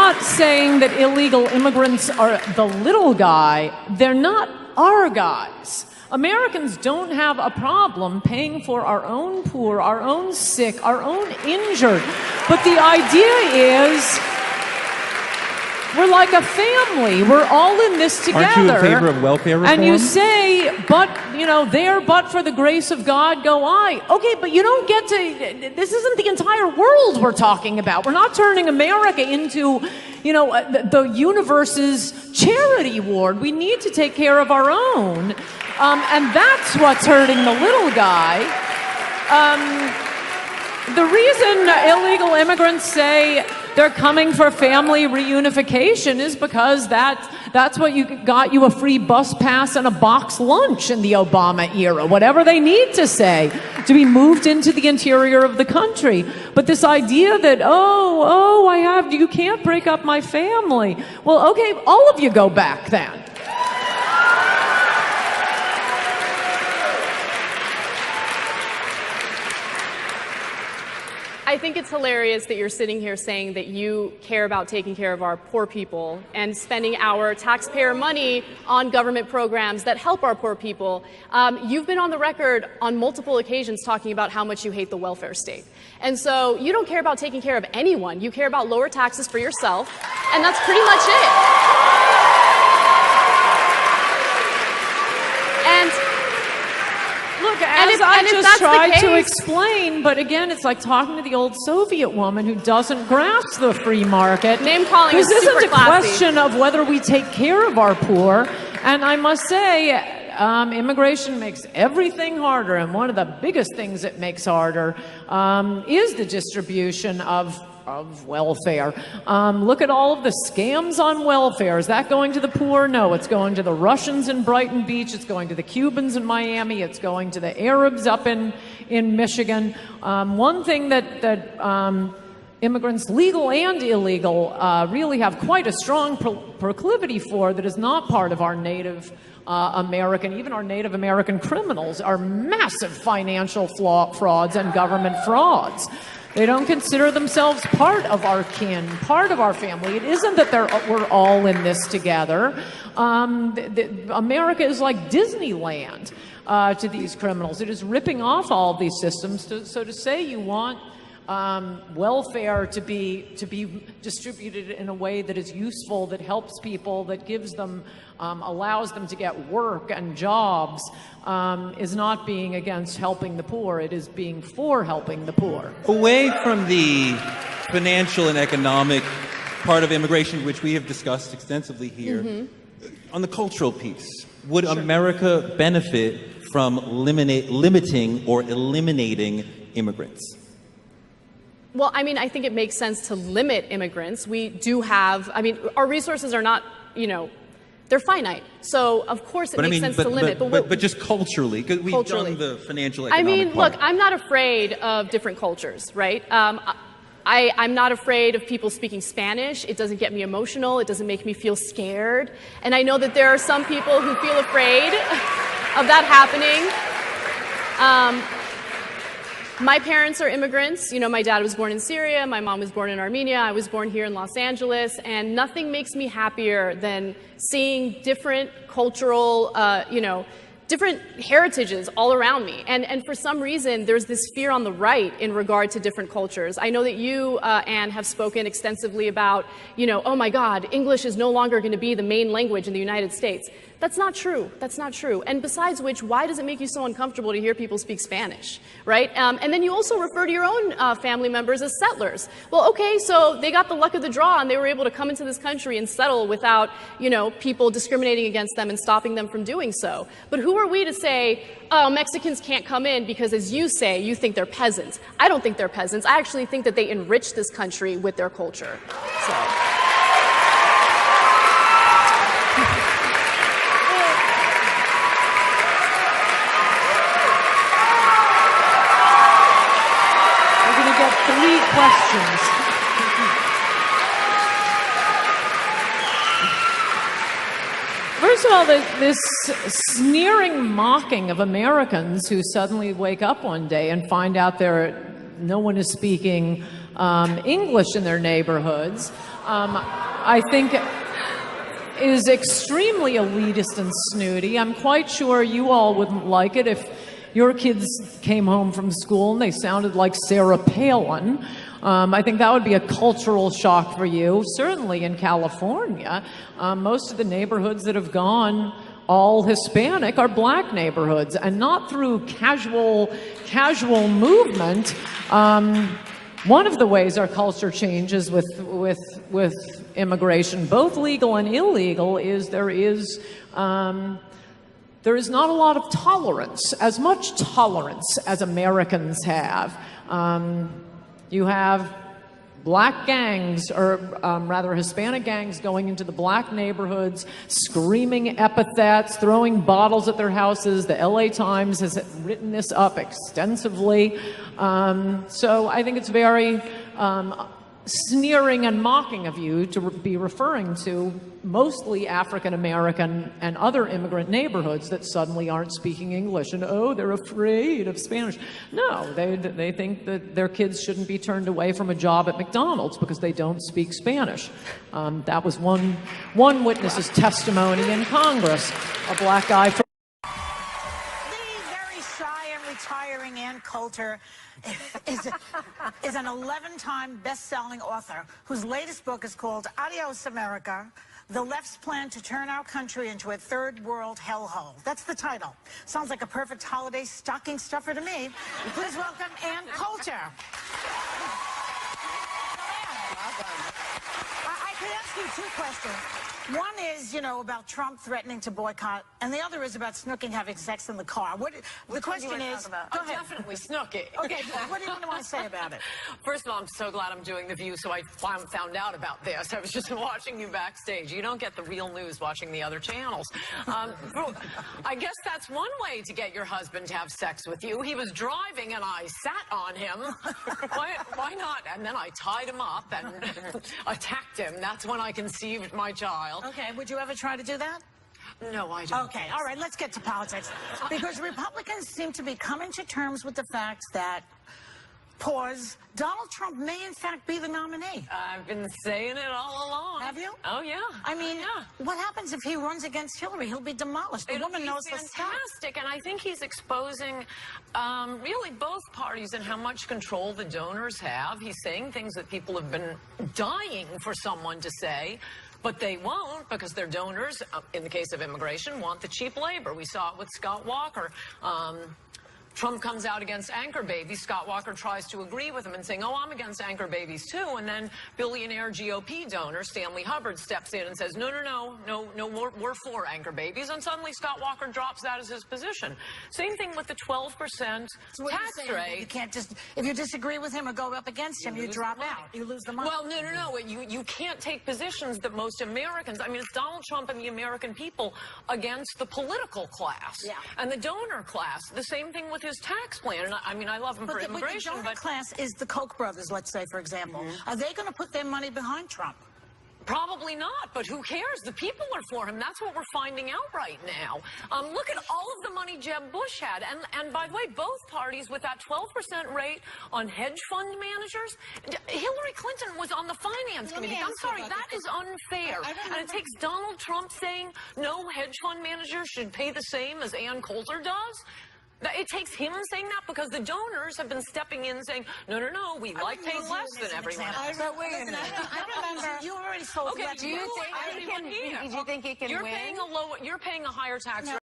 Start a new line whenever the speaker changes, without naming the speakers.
not saying that illegal immigrants are the little guy. They're not our guys. Americans don't have a problem paying for our own poor, our own sick, our own injured. But the idea is we're like a family. We're all in this together.
Aren't you in favor of welfare reform?
And you say, but, there, but for the grace of God go I. Okay, but you don't get to, this isn't the entire world we're talking about. We're not turning America into, the universe's charity ward. We need to take care of our own. And that's what's hurting the little guy. The reason illegal immigrants say they're coming for family reunification is because that's what got you a free bus pass and a box lunch in the Obama era. Whatever they need to say to be moved into the interior of the country. But this idea that, you can't break up my family. Well, okay, all of you go back then.
I think it's hilarious that you're sitting here saying that you care about taking care of our poor people and spending our taxpayer money on government programs that help our poor people. You've been on the record on multiple occasions talking about how much you hate the welfare state. And so you don't care about taking care of anyone. You care about lower taxes for yourself, and that's pretty much it. And
look, as I just tried to explain, but again, it's like talking to the old Soviet woman who doesn't grasp the free market.
Name calling is super
This isn't a
classy.
question of whether we take care of our poor. And I must say, immigration makes everything harder. And one of the biggest things it makes harder is the distribution of welfare. Look at all of the scams on welfare. Is that going to the poor? No, it's going to the Russians in Brighton Beach. It's going to the Cubans in Miami. It's going to the Arabs up in Michigan. One thing that immigrants, legal and illegal, really have quite a strong proclivity for that is not part of our native American, even our Native American criminals, are massive financial frauds and government frauds. They don't consider themselves part of our kin, part of our family. It isn't that we're all in this together. America is like Disneyland to these criminals. It is ripping off all of these systems. So to say you want welfare to be distributed in a way that is useful, that helps people, that gives them, allows them to get work and jobs, is not being against helping the poor. It is being for helping the poor.
Away from the financial and economic part of immigration, which we have discussed extensively here, on the cultural piece, would America benefit from limiting or eliminating immigrants?
Well, I mean, I think it makes sense to limit immigrants. We do have, our resources are not, they're finite. So, of course, it makes sense to limit.
But just culturally, because we've done the financial economic part.
Look, I'm not afraid of different cultures, right? I'm not afraid of people speaking Spanish. It doesn't get me emotional. It doesn't make me feel scared. And I know that there are some people who feel afraid of that happening. My parents are immigrants. My dad was born in Syria. My mom was born in Armenia. I was born here in Los Angeles. And nothing makes me happier than seeing different cultural, different heritages all around me. And for some reason, there's this fear on the right in regard to different cultures. I know that you, Anne, have spoken extensively about, oh my God, English is no longer going to be the main language in the United States. That's not true. That's not true. And besides which, why does it make you so uncomfortable to hear people speak Spanish, right? And then you also refer to your own family members as settlers. Well, okay, so they got the luck of the draw and they were able to come into this country and settle without, people discriminating against them and stopping them from doing so. But who are we to say, oh, Mexicans can't come in because, as you say, you think they're peasants? I don't think they're peasants. I actually think that they enrich this country with their culture. So.
Three questions. First of all, this sneering mocking of Americans who suddenly wake up one day and find out no one is speaking English in their neighborhoods, I think is extremely elitist and snooty. I'm quite sure you all wouldn't like it if your kids came home from school and they sounded like Sarah Palin. I think that would be a cultural shock for you. Certainly in California, most of the neighborhoods that have gone all Hispanic are black neighborhoods, and not through casual movement. One of the ways our culture changes with immigration, both legal and illegal, is there is not a lot of tolerance, as much tolerance as Americans have. You have black gangs, or rather Hispanic gangs, going into the black neighborhoods, screaming epithets, throwing bottles at their houses. The LA Times has written this up extensively. So I think it's very sneering and mocking of you to be referring to mostly African American and other immigrant neighborhoods that suddenly aren't speaking English, and oh, they're afraid of Spanish. No, they think that their kids shouldn't be turned away from a job at McDonald's because they don't speak Spanish. That was one witness's testimony in Congress, a black guy from
retiring Ann Coulter is an 11-time best-selling author whose latest book is called Adios, America, The Left's Plan to Turn Our Country into a Third World Hellhole. That's the title. Sounds like a perfect holiday stocking stuffer to me. Please welcome Ann Coulter. I could ask you two questions. One is, you know, about Trump threatening to boycott, and the other is about Snooki having sex in the car. The question is, go ahead.
Definitely Snooki.
Okay, what do you want to say about it?
First of all, I'm so glad I'm doing The View, so I found out about this. I was just watching you backstage. You don't get the real news watching the other channels. I guess that's one way to get your husband to have sex with you. He was driving, and I sat on him. Why not? And then I tied him up and attacked him. That's when I conceived my child.
Okay, would you ever try to do that?
No, I don't.
Okay, all right, let's get to politics. Because Republicans seem to be coming to terms with the fact that, Donald Trump may in fact be the nominee.
I've been saying it all along.
Have you?
Oh, yeah.
I mean, what happens if he runs against Hillary? He'll be demolished. The woman knows the stuff.
Fantastic, and I think he's exposing really both parties and how much control the donors have. He's saying things that people have been dying for someone to say, but they won't because their donors, in the case of immigration, want the cheap labor. We saw it with Scott Walker. Trump comes out against anchor babies. Scott Walker tries to agree with him and saying, oh, I'm against anchor babies too. And then billionaire GOP donor Stanley Hubbard steps in and says, no, we're for anchor babies. And suddenly Scott Walker drops that as his position. Same thing with the 12% tax rate.
You can't just, if you disagree with him or go up against him, you drop out. You lose the money.
Well, no. You can't take positions that most Americans, I mean, it's Donald Trump and the American people against the political class and the donor class. The same thing with his tax plan. And I mean, I love him for immigration,
but the donor class is the Koch brothers, let's say, for example. Are they going to put their money behind Trump?
Probably not, but who cares? The people are for him. That's what we're finding out right now. Look at all of the money Jeb Bush had. And by the way, both parties with that 12% rate on hedge fund managers. Hillary Clinton was on the finance committee. I'm sorry, that is unfair. And it takes Donald Trump saying no hedge fund managers should pay the same as Ann Coulter does. It takes him saying that because the donors have been stepping in saying, no, we like paying less than everyone else.
But wait a minute. I remember you already sold.
Okay, do you think he can win? You're paying a higher tax rate.